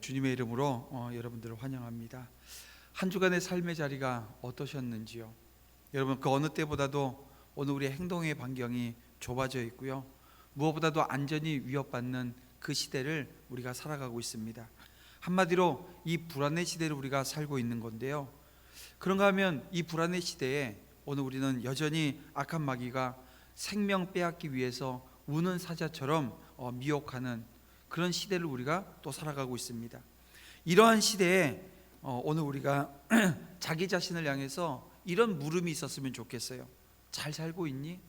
주님의 이름으로 여러분들을 환영합니다. 한 주간의 삶의 자리가 어떠셨는지요? 여러분, 그 어느 때보다도 오늘 우리의 행동의 반경이 좁아져 있고요, 무엇보다도 안전이 위협받는 그 시대를 우리가 살아가고 있습니다. 한마디로 이 불안의 시대를 우리가 살고 있는 건데요, 그런가 하면 이 불안의 시대에 오늘 우리는 여전히 악한 마귀가 생명 빼앗기 위해서 우는 사자처럼 미혹하는 그런 시대를 우리가 또 살아가고 있습니다. 이러한 시대에 오늘 우리가 자기 자신을 향해서 이런 물음이 있었으면 좋겠어요. 잘 살고 있니?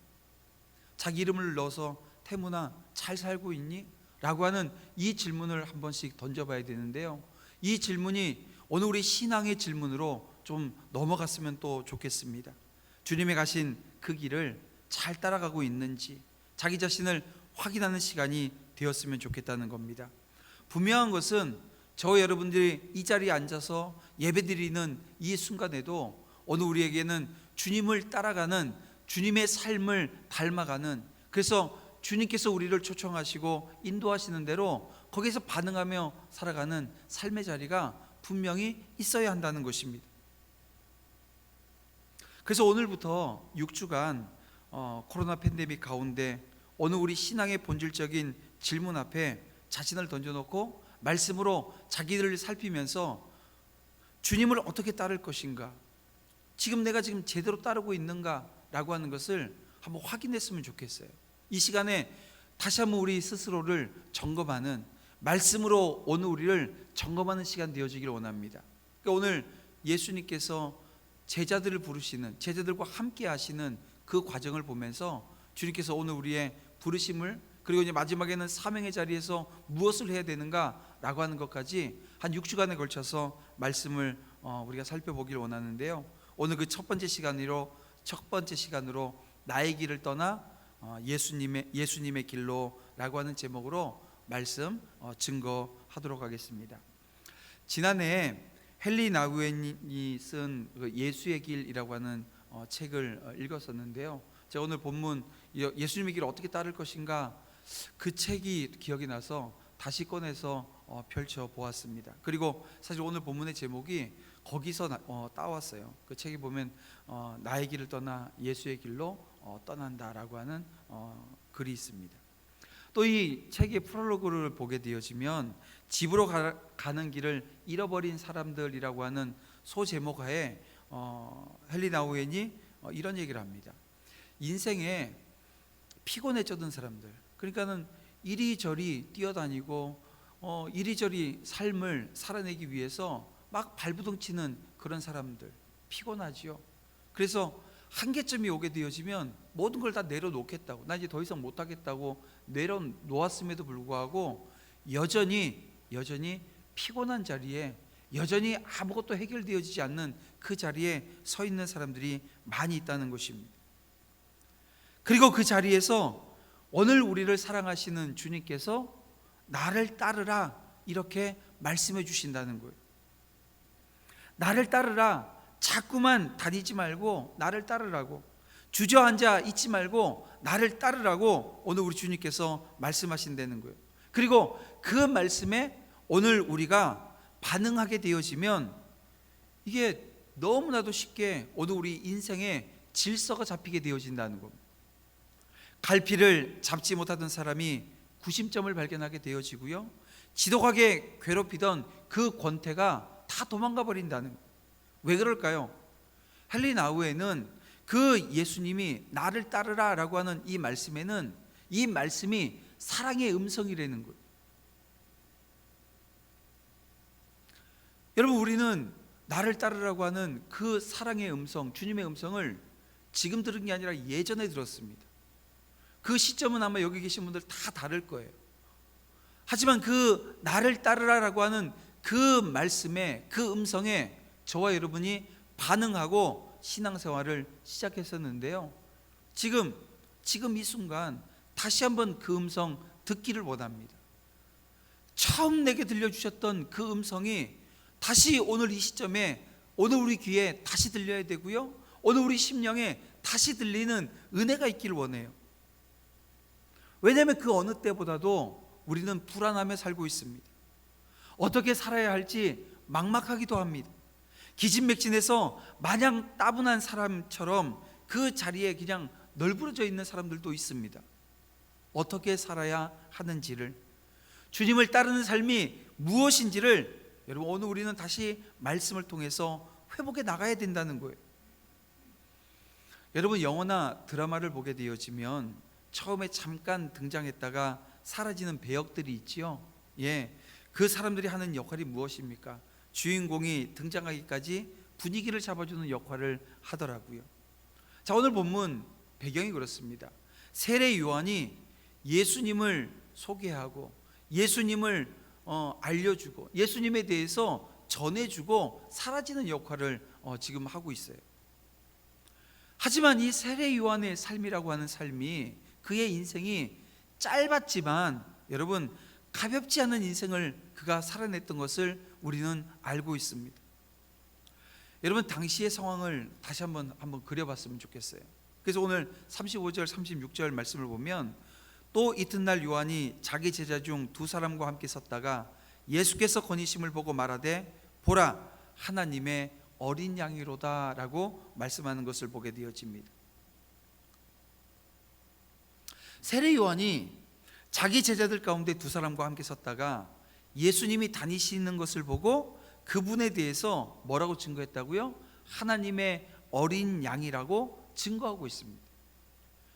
자기 이름을 넣어서 태문아, 잘 살고 있니? 라고 하는 이 질문을 한 번씩 던져봐야 되는데요, 이 질문이 오늘 우리 신앙의 질문으로 좀 넘어갔으면 또 좋겠습니다. 주님의 가신 그 길을 잘 따라가고 있는지 자기 자신을 확인하는 시간이 되었으면 좋겠다는 겁니다. 분명한 것은 저 여러분들이 이 자리에 앉아서 예배드리는 이 순간에도 오늘 우리에게는 주님을 따라가는, 주님의 삶을 닮아가는, 그래서 주님께서 우리를 초청하시고 인도하시는 대로 거기서 반응하며 살아가는 삶의 자리가 분명히 있어야 한다는 것입니다. 그래서 오늘부터 6주간 코로나 팬데믹 가운데 오늘 우리 신앙의 본질적인 질문 앞에 자신을 던져놓고 말씀으로 자기를 살피면서 주님을 어떻게 따를 것인가, 지금 내가 제대로 따르고 있는가 라고 하는 것을 한번 확인했으면 좋겠어요. 이 시간에 다시 한번 우리 스스로를 점검하는, 말씀으로 오늘 우리를 점검하는 시간 되어지기를 원합니다. 그러니까 오늘 예수님께서 제자들을 부르시는, 제자들과 함께 하시는 그 과정을 보면서 주님께서 오늘 우리의 부르심을, 그리고 이제 마지막에는 사명의 자리에서 무엇을 해야 되는가라고 하는 것까지 한 6주간에 걸쳐서 말씀을 우리가 살펴보기를 원하는데요, 오늘 그 첫 번째 시간으로 나의 길을 떠나 예수님의 길로라고 하는 제목으로 말씀 증거하도록 하겠습니다. 지난해 헨리 나우엔이 쓴 예수의 길이라고 하는 책을 읽었었는데요, 제가 오늘 본문 예수님의 길을 어떻게 따를 것인가, 그 책이 기억이 나서 다시 꺼내서 펼쳐 보았습니다. 그리고 사실 오늘 본문의 제목이 거기서 따왔어요. 그 책에 보면 나의 길을 떠나 예수의 길로 떠난다라고 하는 글이 있습니다. 또 이 책의 프롤로그를 보게 되어지면 집으로 가는 길을 잃어버린 사람들이라고 하는 소제목하에 헨리 나우엔이 이런 얘기를 합니다. 인생에 피곤해졌던 사람들, 그러니까는 이리저리 뛰어다니고 이리저리 삶을 살아내기 위해서 막 발부둥치는 그런 사람들, 피곤하지요. 그래서 한계점이 오게 되어지면 모든 걸 다 내려놓겠다고, 나 이제 더 이상 못하겠다고 내려놓았음에도 불구하고 여전히 피곤한 자리에, 여전히 아무것도 해결되어지지 않는 그 자리에 서 있는 사람들이 많이 있다는 것입니다. 그리고 그 자리에서 오늘 우리를 사랑하시는 주님께서 나를 따르라 이렇게 말씀해 주신다는 거예요. 나를 따르라, 자꾸만 다니지 말고 나를 따르라고, 주저앉아 있지 말고 나를 따르라고 오늘 우리 주님께서 말씀하신다는 거예요. 그리고 그 말씀에 오늘 우리가 반응하게 되어지면 이게 너무나도 쉽게 오늘 우리 인생에 질서가 잡히게 되어진다는 겁니다. 갈피를 잡지 못하던 사람이 구심점을 발견하게 되어지고요, 지독하게 괴롭히던 그 권태가 다 도망가 버린다는 거예요. 왜 그럴까요? 헨리 나우엔은 그 예수님이 나를 따르라 라고 하는 이 말씀에는 이 말씀이 사랑의 음성이라는 거예요. 여러분, 우리는 나를 따르라고 하는 그 사랑의 음성, 주님의 음성을 지금 들은 게 아니라 예전에 들었습니다. 그 시점은 아마 여기 계신 분들 다 다를 거예요. 하지만 그 나를 따르라라고 하는 그 말씀에, 그 음성에 저와 여러분이 반응하고 신앙생활을 시작했었는데요, 지금 이 순간 다시 한번 그 음성 듣기를 원합니다. 처음 내게 들려주셨던 그 음성이 다시 오늘 이 시점에, 오늘 우리 귀에 다시 들려야 되고요, 오늘 우리 심령에 다시 들리는 은혜가 있기를 원해요. 왜냐하면 그 어느 때보다도 우리는 불안하며 살고 있습니다. 어떻게 살아야 할지 막막하기도 합니다. 기진맥진해서 마냥 따분한 사람처럼 그 자리에 그냥 널브러져 있는 사람들도 있습니다. 어떻게 살아야 하는지를, 주님을 따르는 삶이 무엇인지를 여러분 오늘 우리는 다시 말씀을 통해서 회복해 나가야 된다는 거예요. 여러분 영화나 드라마를 보게 되어지면 처음에 잠깐 등장했다가 사라지는 배역들이 있지요. 그 사람들이 하는 역할이 무엇입니까? 주인공이 등장하기까지 분위기를 잡아주는 역할을 하더라고요. 자, 오늘 본문 배경이 그렇습니다. 세례 요한이 예수님을 소개하고 예수님을 알려주고 예수님에 대해서 전해주고 사라지는 역할을 지금 하고 있어요. 하지만 이 세례 요한의 삶이라고 하는 삶이, 그의 인생이 짧았지만 여러분 가볍지 않은 인생을 그가 살아냈던 것을 우리는 알고 있습니다. 여러분 당시의 상황을 다시 한번 그려봤으면 좋겠어요. 그래서 오늘 35절 36절 말씀을 보면, 또 이튿날 요한이 자기 제자 중 두 사람과 함께 섰다가 예수께서 거니심을 보고 말하되 보라 하나님의 어린 양이로다 라고 말씀하는 것을 보게 되어집니다. 세례 요한이 자기 제자들 가운데 두 사람과 함께 섰다가 예수님이 다니시는 것을 보고 그분에 대해서 뭐라고 증거했다고요? 하나님의 어린 양이라고 증거하고 있습니다.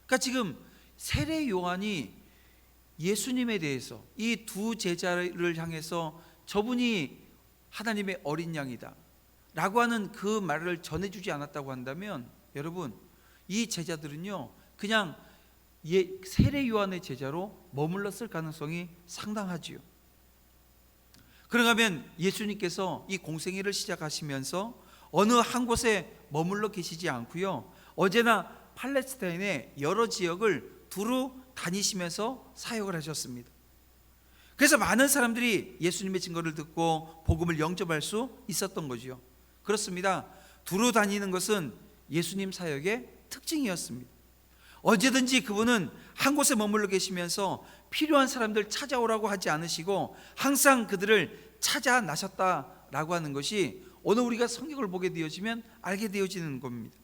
그러니까 지금 세례 요한이 예수님에 대해서 이 두 제자를 향해서 저분이 하나님의 어린 양이다 라고 하는 그 말을 전해주지 않았다고 한다면 여러분 이 제자들은요 그냥 세례 요한의 제자로 머물렀을 가능성이 상당하지요. 그런가 하면 예수님께서 이 공생애를 시작하시면서 어느 한 곳에 머물러 계시지 않고요, 어제나 팔레스타인의 여러 지역을 두루 다니시면서 사역을 하셨습니다. 그래서 많은 사람들이 예수님의 증거를 듣고 복음을 영접할 수 있었던 거죠. 그렇습니다. 두루 다니는 것은 예수님 사역의 특징이었습니다. 언제든지 그분은 한 곳에 머물러 계시면서 필요한 사람들 찾아오라고 하지 않으시고 항상 그들을 찾아 나셨다라고 하는 것이 오늘 우리가 성경을 보게 되어지면 알게 되어지는 겁니다.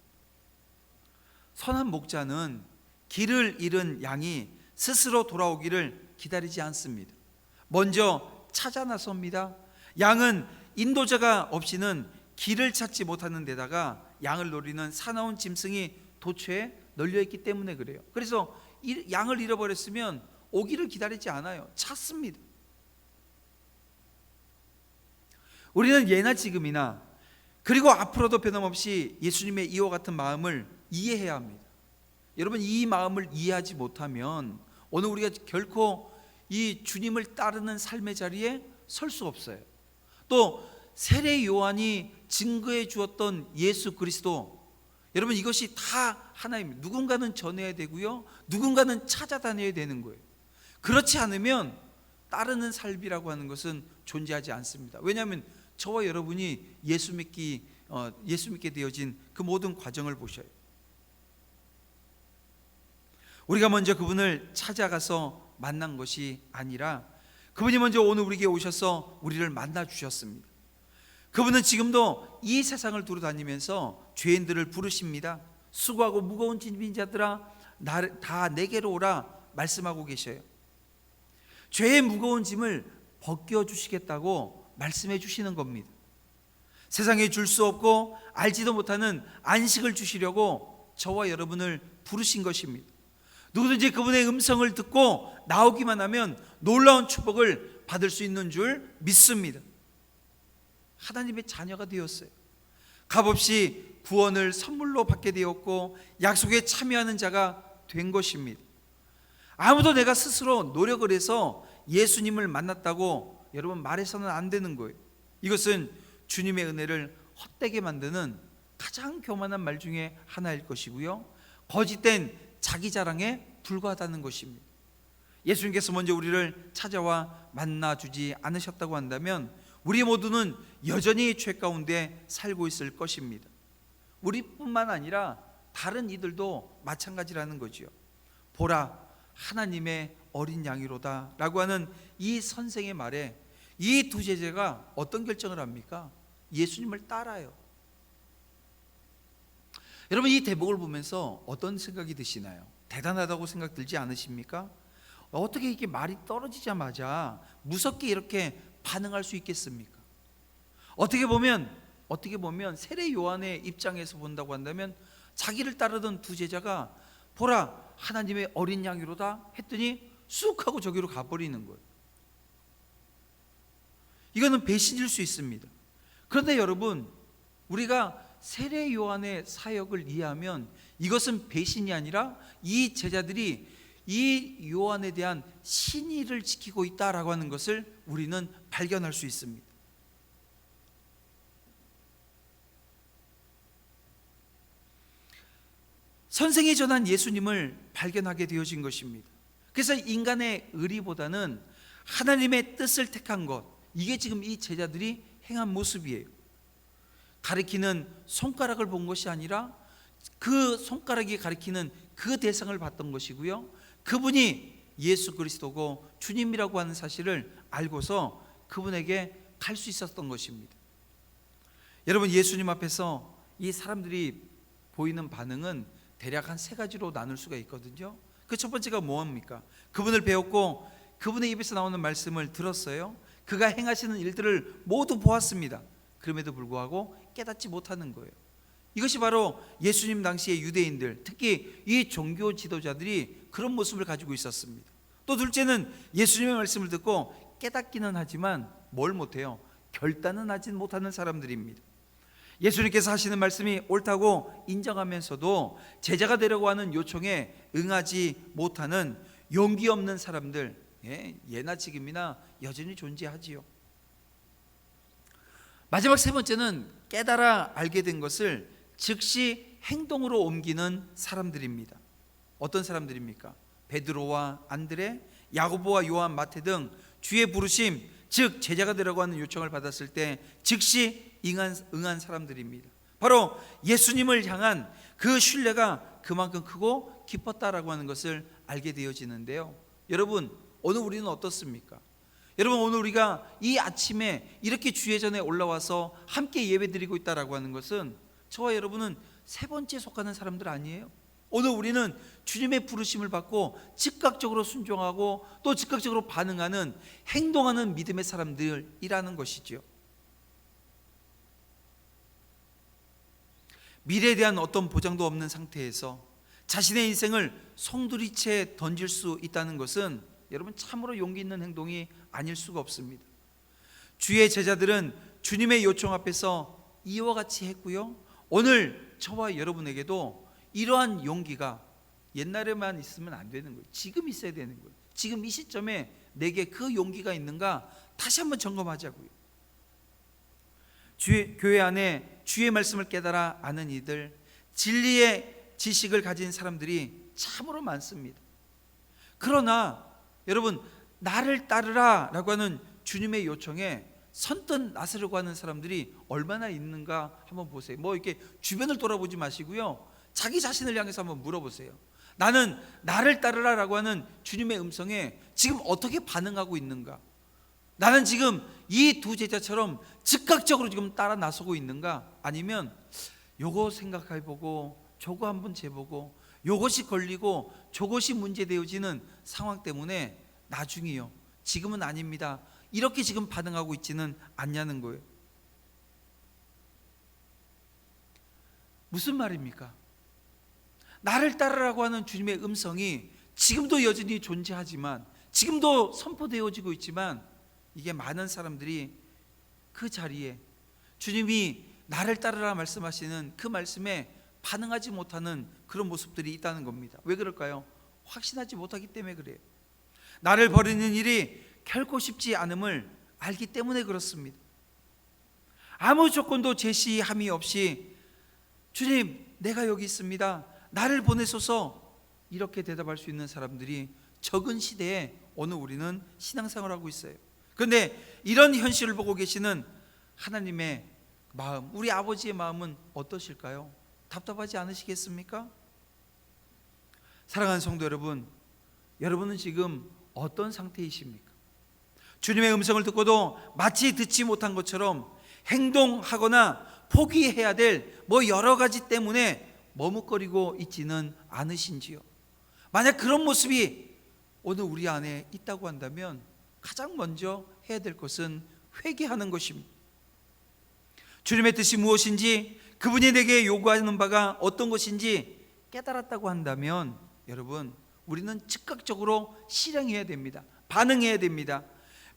선한 목자는 길을 잃은 양이 스스로 돌아오기를 기다리지 않습니다. 먼저 찾아 나섭니다. 양은 인도자가 없이는 길을 찾지 못하는 데다가 양을 노리는 사나운 짐승이 도처에 널려있기 때문에 그래요. 그래서 양을 잃어버렸으면 오기를 기다리지 않아요. 찾습니다. 우리는 예나 지금이나 그리고 앞으로도 변함없이 예수님의 이와 같은 마음을 이해해야 합니다. 여러분 이 마음을 이해하지 못하면 오늘 우리가 결코 이 주님을 따르는 삶의 자리에 설 수 없어요. 또 세례 요한이 증거해 주었던 예수 그리스도, 여러분 이것이 다 하나입니다. 누군가는 전해야 되고요, 누군가는 찾아다녀야 되는 거예요. 그렇지 않으면 따르는 삶이라고 하는 것은 존재하지 않습니다. 왜냐하면 저와 여러분이 예수 믿게 되어진 그 모든 과정을 보셔요. 우리가 먼저 그분을 찾아가서 만난 것이 아니라 그분이 먼저 오늘 우리에게 오셔서 우리를 만나 주셨습니다. 그분은 지금도 이 세상을 두루다니면서 죄인들을 부르십니다. 수고하고 무거운 짐진 자들아 다 내게로 오라 말씀하고 계셔요. 죄의 무거운 짐을 벗겨주시겠다고 말씀해 주시는 겁니다. 세상에 줄 수 없고 알지도 못하는 안식을 주시려고 저와 여러분을 부르신 것입니다. 누구든지 그분의 음성을 듣고 나오기만 하면 놀라운 축복을 받을 수 있는 줄 믿습니다. 하나님의 자녀가 되었어요. 값없이 구원을 선물로 받게 되었고 약속에 참여하는 자가 된 것입니다. 아무도 내가 스스로 노력을 해서 예수님을 만났다고 여러분 말해서는 안 되는 거예요. 이것은 주님의 은혜를 헛되게 만드는 가장 교만한 말 중에 하나일 것이고요, 거짓된 자기 자랑에 불과하다는 것입니다. 예수님께서 먼저 우리를 찾아와 만나주지 않으셨다고 한다면 우리 모두는 여전히 죄 가운데 살고 있을 것입니다. 우리뿐만 아니라 다른 이들도 마찬가지라는 거지요. 보라 하나님의 어린 양이로다 라고 하는 이 선생의 말에 이 두 제자가 어떤 결정을 합니까? 예수님을 따라요. 여러분, 이 대목을 보면서 어떤 생각이 드시나요? 대단하다고 생각 들지 않으십니까? 어떻게 이렇게 말이 떨어지자마자 무섭게 이렇게 반응할 수 있겠습니까? 어떻게 보면 세례 요한의 입장에서 본다고 한다면 자기를 따르던 두 제자가 보라, 하나님의 어린 양이로다 했더니 쑥 하고 저기로 가버리는 거예요. 이거는 배신일 수 있습니다. 그런데 여러분, 우리가 세례 요한의 사역을 이해하면 이것은 배신이 아니라 이 제자들이 이 요한에 대한 신의를 지키고 있다라고 하는 것을 우리는 발견할 수 있습니다. 선생이 전한 예수님을 발견하게 되어진 것입니다. 그래서 인간의 의리보다는 하나님의 뜻을 택한 것, 이게 지금 이 제자들이 행한 모습이에요. 가리키는 손가락을 본 것이 아니라 그 손가락이 가리키는 그 대상을 봤던 것이고요, 그분이 예수 그리스도고 주님이라고 하는 사실을 알고서 그분에게 갈 수 있었던 것입니다. 여러분, 예수님 앞에서 이 사람들이 보이는 반응은 대략 한 세 가지로 나눌 수가 있거든요. 그 첫 번째가 뭐합니까? 그분을 배웠고 그분의 입에서 나오는 말씀을 들었어요. 그가 행하시는 일들을 모두 보았습니다. 그럼에도 불구하고 깨닫지 못하는 거예요. 이것이 바로 예수님 당시의 유대인들, 특히 이 종교 지도자들이 그런 모습을 가지고 있었습니다. 또 둘째는 예수님의 말씀을 듣고 깨닫기는 하지만 뭘 못해요? 결단은 하지 못하는 사람들입니다. 예수님께서 하시는 말씀이 옳다고 인정하면서도 제자가 되려고 하는 요청에 응하지 못하는 용기 없는 사람들, 예나 지금이나 여전히 존재하지요. 마지막 세 번째는 깨달아 알게 된 것을 즉시 행동으로 옮기는 사람들입니다. 어떤 사람들입니까? 베드로와 안드레, 야고보와 요한, 마태 등 주의 부르심, 즉 제자가 되라고 하는 요청을 받았을 때 즉시 응한 사람들입니다. 바로 예수님을 향한 그 신뢰가 그만큼 크고 깊었다라고 하는 것을 알게 되어지는데요. 여러분, 오늘 우리는 어떻습니까? 여러분, 오늘 우리가 이 아침에 이렇게 주의 전에 올라와서 함께 예배드리고 있다라고 하는 것은 저와 여러분은 세 번째에 속하는 사람들 아니에요? 오늘 우리는 주님의 부르심을 받고 즉각적으로 순종하고 또 즉각적으로 반응하는, 행동하는 믿음의 사람들이라는 것이죠. 미래에 대한 어떤 보장도 없는 상태에서 자신의 인생을 송두리째 던질 수 있다는 것은 여러분 참으로 용기 있는 행동이 아닐 수가 없습니다. 주의 제자들은 주님의 요청 앞에서 이와 같이 했고요, 오늘 저와 여러분에게도 이러한 용기가 옛날에만 있으면 안 되는 거예요. 지금 있어야 되는 거예요. 지금 이 시점에 내게 그 용기가 있는가 다시 한번 점검하자고요. 교회 안에 주의 말씀을 깨달아 아는 이들, 진리의 지식을 가진 사람들이 참으로 많습니다. 그러나 여러분, 나를 따르라 라고 하는 주님의 요청에 선뜻 나서려고 하는 사람들이 얼마나 있는가 한번 보세요. 이렇게 주변을 돌아보지 마시고요, 자기 자신을 향해서 한번 물어보세요. 나는 나를 따르라 라고 하는 주님의 음성에 지금 어떻게 반응하고 있는가? 나는 지금 이 두 제자처럼 즉각적으로 지금 따라 나서고 있는가? 아니면 요거 생각해보고 저거 한번 재보고 요것이 걸리고 저것이 문제되어지는 상황 때문에 나중이요, 지금은 아닙니다, 이렇게 지금 반응하고 있지는 않냐는 거예요. 무슨 말입니까? 나를 따르라고 하는 주님의 음성이 지금도 여전히 존재하지만, 지금도 선포되어지고 있지만, 이게 많은 사람들이 그 자리에 주님이 나를 따르라 말씀하시는 그 말씀에 반응하지 못하는 그런 모습들이 있다는 겁니다. 왜 그럴까요? 확신하지 못하기 때문에 그래요. 나를 버리는 일이 결코 쉽지 않음을 알기 때문에 그렇습니다. 아무 조건도 제시함이 없이 주님, 내가 여기 있습니다, 나를 보내소서, 이렇게 대답할 수 있는 사람들이 적은 시대에 오늘 우리는 신앙생활을 하고 있어요. 그런데 이런 현실을 보고 계시는 하나님의 마음, 우리 아버지의 마음은 어떠실까요? 답답하지 않으시겠습니까? 사랑하는 성도 여러분, 여러분은 지금 어떤 상태이십니까? 주님의 음성을 듣고도 마치 듣지 못한 것처럼 행동하거나 포기해야 될 여러 가지 때문에 머뭇거리고 있지는 않으신지요? 만약 그런 모습이 오늘 우리 안에 있다고 한다면 가장 먼저 해야 될 것은 회개하는 것입니다. 주님의 뜻이 무엇인지, 그분이 내게 요구하는 바가 어떤 것인지 깨달았다고 한다면 여러분, 우리는 즉각적으로 실행해야 됩니다. 반응해야 됩니다.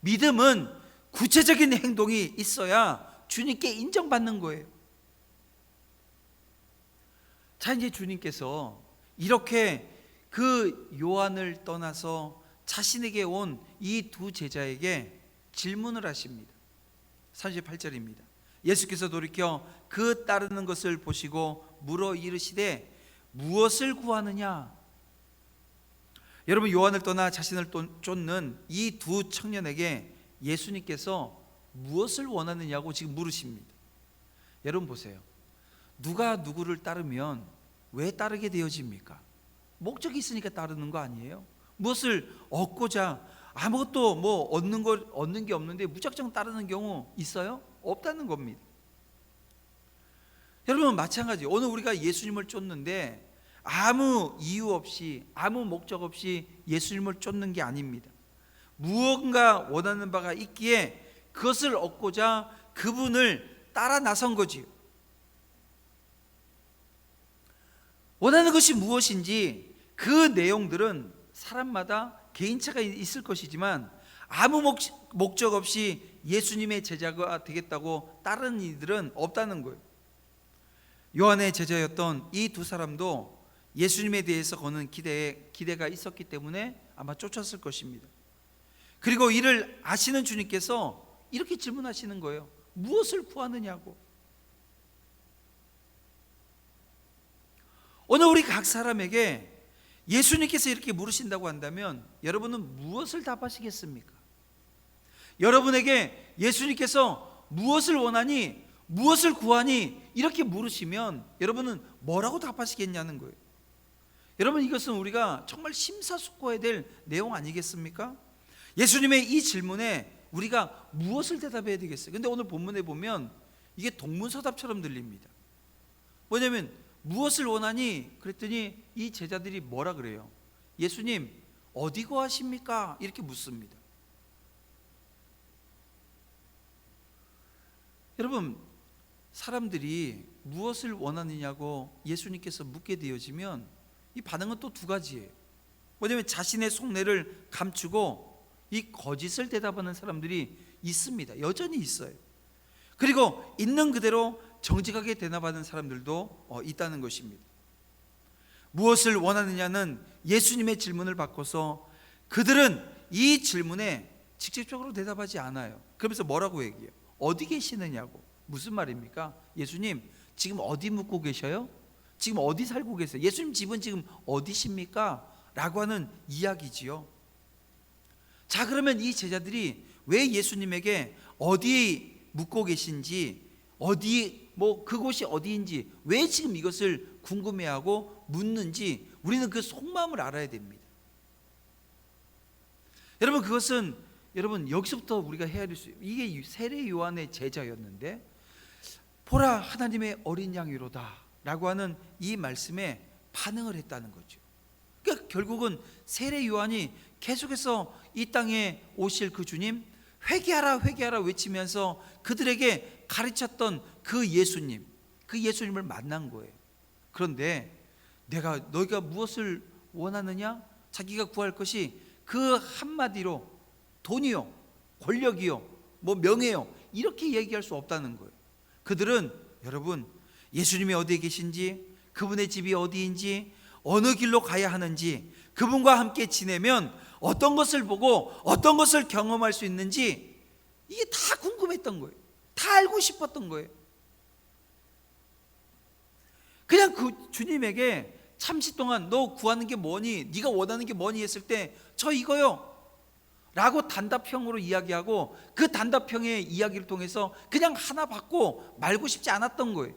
믿음은 구체적인 행동이 있어야 주님께 인정받는 거예요. 자, 이제 주님께서 이렇게 그 요한을 떠나서 자신에게 온 이 두 제자에게 질문을 하십니다. 38절입니다. 예수께서 돌이켜 그 따르는 것을 보시고 물어 이르시되 무엇을 구하느냐? 여러분, 요한을 떠나 자신을 쫓는 이 두 청년에게 예수님께서 무엇을 원하느냐고 지금 물으십니다. 여러분 보세요. 누가 누구를 따르면 왜 따르게 되어집니까? 목적이 있으니까 따르는 거 아니에요? 무엇을 얻고자 아무것도 얻는 게 없는데 무작정 따르는 경우 있어요? 없다는 겁니다. 여러분 마찬가지. 오늘 우리가 예수님을 쫓는데 아무 이유 없이, 아무 목적 없이 예수님을 쫓는 게 아닙니다. 무언가 원하는 바가 있기에 그것을 얻고자 그분을 따라 나선 거지요. 원하는 것이 무엇인지 그 내용들은 사람마다 개인차가 있을 것이지만 아무 목적 없이 예수님의 제자가 되겠다고 따르는 이들은 없다는 거예요. 요한의 제자였던 이 두 사람도 예수님에 대해서 거는 기대가 있었기 때문에 아마 쫓았을 것입니다. 그리고 이를 아시는 주님께서 이렇게 질문하시는 거예요. 무엇을 구하느냐고. 오늘 우리 각 사람에게 예수님께서 이렇게 물으신다고 한다면 여러분은 무엇을 답하시겠습니까? 여러분에게 예수님께서 무엇을 원하니, 무엇을 구하니 이렇게 물으시면 여러분은 뭐라고 답하시겠냐는 거예요. 여러분, 이것은 우리가 정말 심사숙고해야 될 내용 아니겠습니까? 예수님의 이 질문에 우리가 무엇을 대답해야 되겠어요? 근데 오늘 본문에 보면 이게 동문서답처럼 들립니다. 뭐냐면 무엇을 원하니? 그랬더니 이 제자들이 뭐라 그래요? 예수님, 어디 거하십니까? 이렇게 묻습니다. 여러분, 사람들이 무엇을 원하느냐고 예수님께서 묻게 되어지면 이 반응은 또 두 가지예요. 뭐냐면 자신의 속내를 감추고 이 거짓을 대답하는 사람들이 있습니다. 여전히 있어요. 그리고 있는 그대로 정직하게 대답하는 사람들도 있다는 것입니다. 무엇을 원하느냐는 예수님의 질문을 바꿔서 그들은 이 질문에 직접적으로 대답하지 않아요. 그러면서 뭐라고 얘기해요? 어디 계시느냐고. 무슨 말입니까? 예수님, 지금 어디 묵고 계셔요? 지금 어디 살고 계세요? 예수님 집은 지금 어디십니까? 라고 하는 이야기지요. 자, 그러면 이 제자들이 왜 예수님에게 어디 묵고 계신지, 그곳이 어디인지 왜 지금 이것을 궁금해하고 묻는지 우리는 그 속마음을 알아야 됩니다. 여러분, 그것은 여기서부터 우리가 헤아릴 수 있어요. 이게 세례 요한의 제자였는데 보라, 하나님의 어린 양이로다 라고 하는 이 말씀에 반응을 했다는 거죠. 그러니까 결국은 세례 요한이 계속해서 이 땅에 오실 그 주님, 회개하라 회개하라 외치면서 그들에게 가르쳤던 그 예수님을 만난 거예요. 그런데 너희가 무엇을 원하느냐? 자기가 구할 것이 그 한마디로 돈이요, 권력이요, 명예요, 이렇게 얘기할 수 없다는 거예요. 그들은 여러분, 예수님이 어디에 계신지, 그분의 집이 어디인지, 어느 길로 가야 하는지, 그분과 함께 지내면 어떤 것을 보고 어떤 것을 경험할 수 있는지 이게 다 궁금했던 거예요. 다 알고 싶었던 거예요. 그냥 그 주님에게 잠시 동안 너 구하는 게 뭐니? 네가 원하는 게 뭐니? 했을 때 저 이거요 라고 단답형으로 이야기하고 그 단답형의 이야기를 통해서 그냥 하나 받고 말고 싶지 않았던 거예요.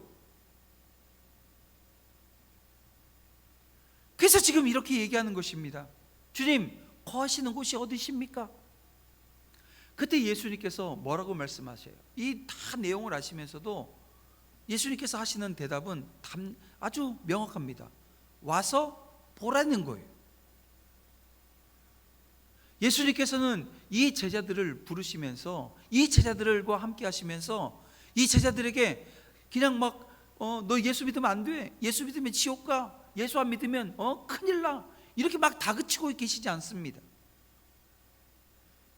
그래서 지금 이렇게 얘기하는 것입니다. 주님, 거하시는 곳이 어디십니까? 그때 예수님께서 뭐라고 말씀하셔요? 이 다 내용을 아시면서도 예수님께서 하시는 대답은 아주 명확합니다. 와서 보라는 거예요. 예수님께서는 이 제자들을 부르시면서, 이 제자들과 함께 하시면서 이 제자들에게 그냥 막 너 예수 믿으면 안 돼, 예수 믿으면 지옥 가, 예수 안 믿으면 큰일 나, 이렇게 막 다그치고 계시지 않습니다.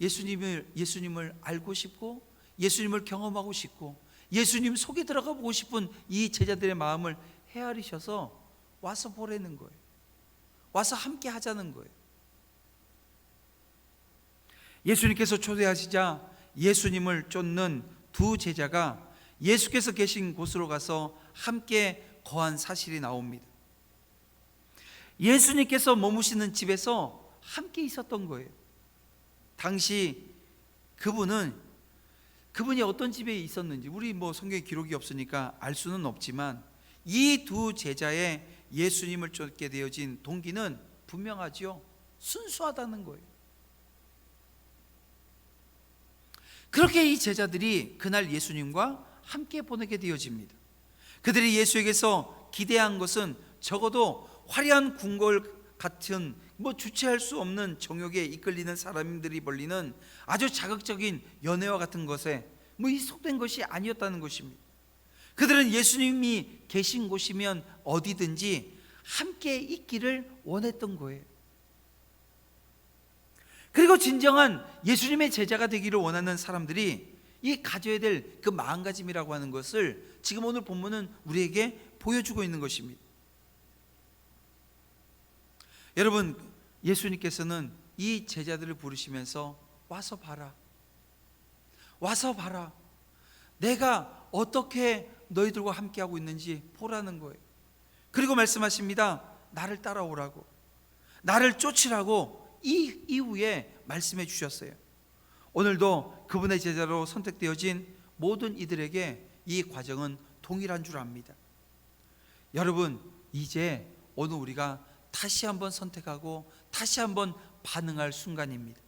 예수님을 알고 싶고, 예수님을 경험하고 싶고, 예수님 속에 들어가 보고 싶은 이 제자들의 마음을 헤아리셔서 와서 보라는 거예요. 와서 함께 하자는 거예요. 예수님께서 초대하시자 예수님을 쫓는 두 제자가 예수께서 계신 곳으로 가서 함께 거한 사실이 나옵니다. 예수님께서 머무시는 집에서 함께 있었던 거예요. 당시 그분이 어떤 집에 있었는지 우리 성경에 기록이 없으니까 알 수는 없지만, 이 두 제자의 예수님을 쫓게 되어진 동기는 분명하죠. 순수하다는 거예요. 그렇게 이 제자들이 그날 예수님과 함께 보내게 되어집니다. 그들이 예수에게서 기대한 것은 적어도 화려한 궁궐 같은 주체할 수 없는 정욕에 이끌리는 사람들이 벌리는 아주 자극적인 연애와 같은 것에 속된 것이 아니었다는 것입니다. 그들은 예수님이 계신 곳이면 어디든지 함께 있기를 원했던 거예요. 그리고 진정한 예수님의 제자가 되기를 원하는 사람들이 이 가져야 될 그 마음가짐이라고 하는 것을 지금 오늘 본문은 우리에게 보여주고 있는 것입니다. 여러분, 예수님께서는 이 제자들을 부르시면서 와서 봐라, 와서 봐라, 내가 어떻게 너희들과 함께하고 있는지 보라는 거예요. 그리고 말씀하십니다. 나를 따라오라고, 나를 쫓으라고 이 이후에 말씀해 주셨어요. 오늘도 그분의 제자로 선택되어진 모든 이들에게 이 과정은 동일한 줄 압니다. 여러분, 이제 오늘 우리가 다시 한번 선택하고 다시 한번 반응할 순간입니다.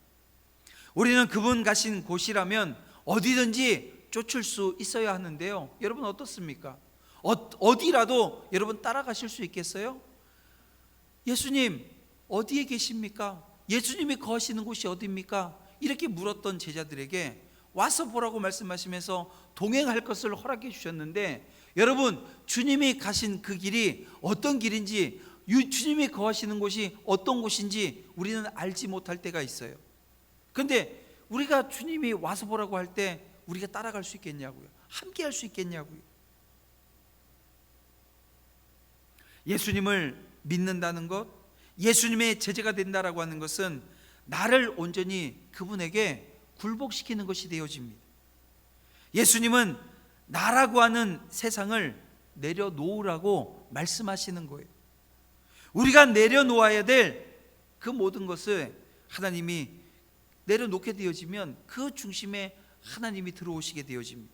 우리는 그분 가신 곳이라면 어디든지 쫓을 수 있어야 하는데요, 여러분 어떻습니까? 어디라도 여러분 따라가실 수 있겠어요? 예수님 어디에 계십니까? 예수님이 거하시는 곳이 어디입니까? 이렇게 물었던 제자들에게 와서 보라고 말씀하시면서 동행할 것을 허락해 주셨는데, 여러분, 주님이 가신 그 길이 어떤 길인지, 주님이 거하시는 곳이 어떤 곳인지 우리는 알지 못할 때가 있어요. 그런데 우리가 주님이 와서 보라고 할 때 우리가 따라갈 수 있겠냐고요? 함께 할 수 있겠냐고요? 예수님을 믿는다는 것, 예수님의 제자가 된다라고 하는 것은 나를 온전히 그분에게 굴복시키는 것이 되어집니다. 예수님은 나라고 하는 세상을 내려놓으라고 말씀하시는 거예요. 우리가 내려놓아야 될 그 모든 것을 하나님이 내려놓게 되어지면 그 중심에 하나님이 들어오시게 되어집니다.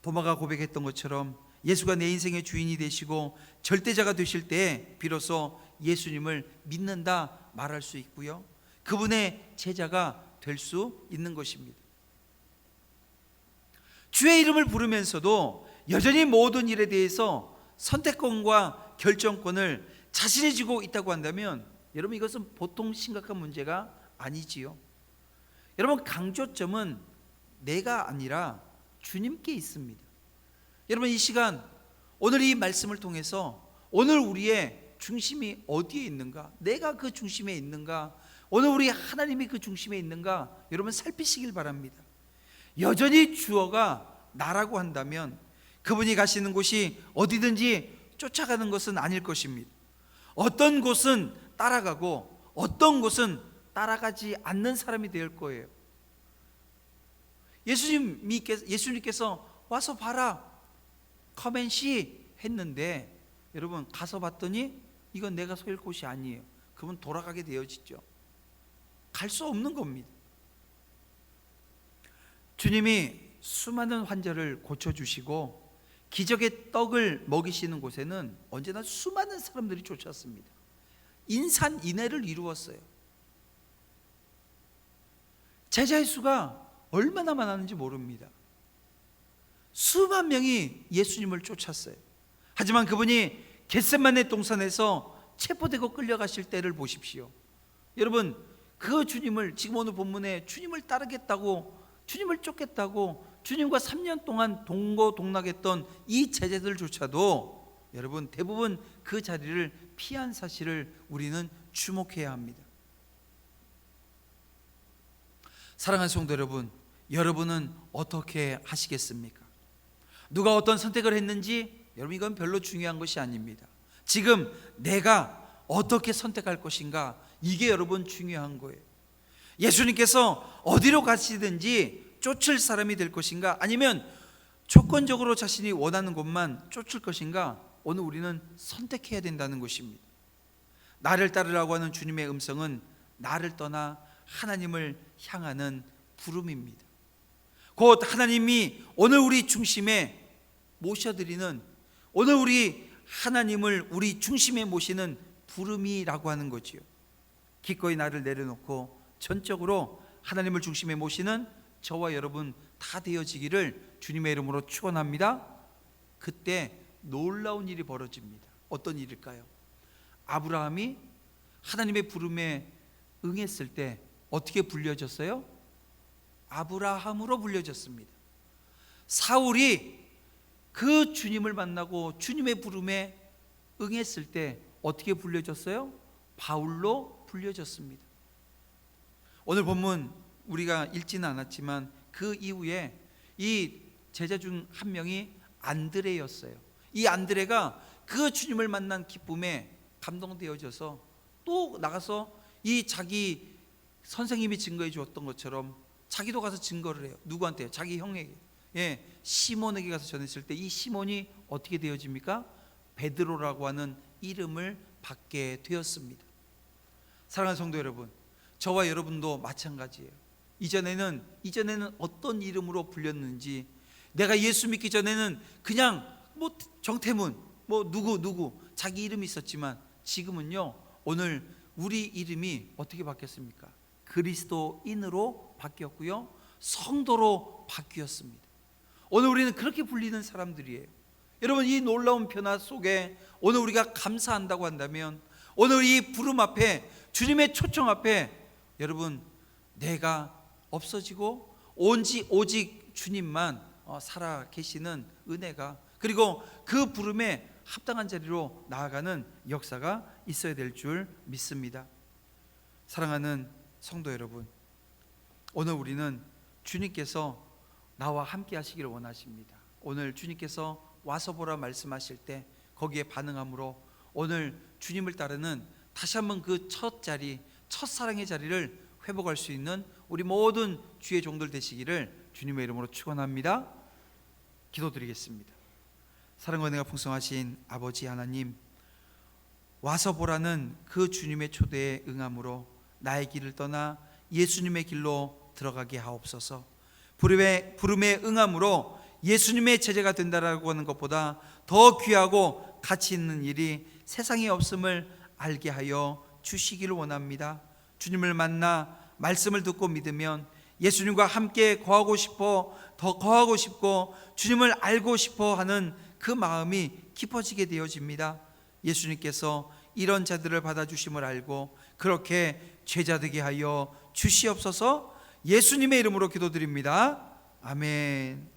도마가 고백했던 것처럼 예수가 내 인생의 주인이 되시고 절대자가 되실 때 비로소 예수님을 믿는다 말할 수 있고요, 그분의 제자가 될 수 있는 것입니다. 주의 이름을 부르면서도 여전히 모든 일에 대해서 선택권과 결정권을 자신이 쥐고 있다고 한다면, 여러분 이것은 보통 심각한 문제가 아니지요. 여러분, 강조점은 내가 아니라 주님께 있습니다. 여러분, 이 시간 오늘 이 말씀을 통해서 오늘 우리의 중심이 어디에 있는가, 내가 그 중심에 있는가, 오늘 우리 하나님이 그 중심에 있는가, 여러분 살피시길 바랍니다. 여전히 주어가 나라고 한다면 그분이 가시는 곳이 어디든지 쫓아가는 것은 아닐 것입니다. 어떤 곳은 따라가고 어떤 곳은 따라가지 않는 사람이 될 거예요. 예수님께서 와서 봐라, come and see 했는데, 여러분 가서 봤더니 이건 내가 설 곳이 아니에요. 그분 돌아가게 되어지죠. 갈 수 없는 겁니다. 주님이 수많은 환자를 고쳐주시고 기적의 떡을 먹이시는 곳에는 언제나 수많은 사람들이 쫓았습니다. 인산인해를 이루었어요. 제자의 수가 얼마나 많았는지 모릅니다. 수만 명이 예수님을 쫓았어요. 하지만 그분이 겟세마네 동산에서 체포되고 끌려가실 때를 보십시오. 여러분, 그 주님을, 지금 오늘 본문에 주님을 따르겠다고, 주님을 쫓겠다고 주님과 3년 동안 동고동락했던 이 제자들조차도 여러분 대부분 그 자리를 피한 사실을 우리는 주목해야 합니다. 사랑하는 성도 여러분, 여러분은 어떻게 하시겠습니까? 누가 어떤 선택을 했는지 여러분 이건 별로 중요한 것이 아닙니다. 지금 내가 어떻게 선택할 것인가, 이게 여러분 중요한 거예요. 예수님께서 어디로 가시든지 쫓을 사람이 될 것인가, 아니면 조건적으로 자신이 원하는 곳만 쫓을 것인가, 오늘 우리는 선택해야 된다는 것입니다. 나를 따르라고 하는 주님의 음성은 나를 떠나 하나님을 향하는 부름입니다. 곧 하나님이 오늘 우리 중심에 모셔드리는, 오늘 우리 하나님을 우리 중심에 모시는 부름이라고 하는 거지요. 기꺼이 나를 내려놓고 전적으로 하나님을 중심에 모시는 저와 여러분 다 되어지기를 주님의 이름으로 축원합니다. 그때 놀라운 일이 벌어집니다. 어떤 일일까요? 아브라함이 하나님의 부름에 응했을 때 어떻게 불려졌어요? 아브라함으로 불려졌습니다. 사울이 그 주님을 만나고 주님의 부름에 응했을 때 어떻게 불려졌어요? 바울로 불려졌습니다. 오늘 본문 우리가 읽지는 않았지만 그 이후에 이 제자 중 한 명이 안드레였어요. 이 안드레가 그 주님을 만난 기쁨에 감동되어져서 또 나가서 이 자기 선생님이 증거해 주었던 것처럼 자기도 가서 증거를 해요. 누구한테요? 자기 형에게, 시몬에게 가서 전했을 때 이 시몬이 어떻게 되어집니까? 베드로라고 하는 이름을 받게 되었습니다. 사랑하는 성도 여러분, 저와 여러분도 마찬가지예요. 이전에는 어떤 이름으로 불렸는지, 내가 예수 믿기 전에는 그냥 뭐 정태문, 뭐 누구 자기 이름이 있었지만 지금은요, 오늘 우리 이름이 어떻게 바뀌었습니까? 그리스도인으로 바뀌었고요, 성도로 바뀌었습니다. 오늘 우리는 그렇게 불리는 사람들이에요. 여러분, 이 놀라운 변화 속에 오늘 우리가 감사한다고 한다면, 오늘 이 부름 앞에, 주님의 초청 앞에 여러분 내가 없어지고 오직 주님만 살아 계시는 은혜가, 그리고 그 부름에 합당한 자리로 나아가는 역사가 있어야 될 줄 믿습니다. 사랑하는 성도 여러분, 오늘 우리는 주님께서 나와 함께 하시기를 원하십니다. 오늘 주님께서 와서 보라 말씀하실 때 거기에 반응함으로 오늘 주님을 따르는 다시 한번 그 첫 자리, 첫사랑의 자리를 회복할 수 있는 우리 모든 주의 종들 되시기를 주님의 이름으로 축원합니다. 기도드리겠습니다. 사랑과 은혜가 풍성하신 아버지 하나님, 와서 보라는 그 주님의 초대에 응함으로 나의 길을 떠나 예수님의 길로 들어가게 하옵소서. 부름에 응함으로 예수님의 제자가 된다라고 하는 것보다 더 귀하고 가치 있는 일이 세상에 없음을 알게 하여 주시기를 원합니다. 주님을 만나 말씀을 듣고 믿으면 예수님과 함께 거하고 싶어, 더 거하고 싶고 주님을 알고 싶어 하는 그 마음이 깊어지게 되어집니다. 예수님께서 이런 자들을 받아주심을 알고 그렇게 제자 되게 하여 주시옵소서. 예수님의 이름으로 기도드립니다. 아멘.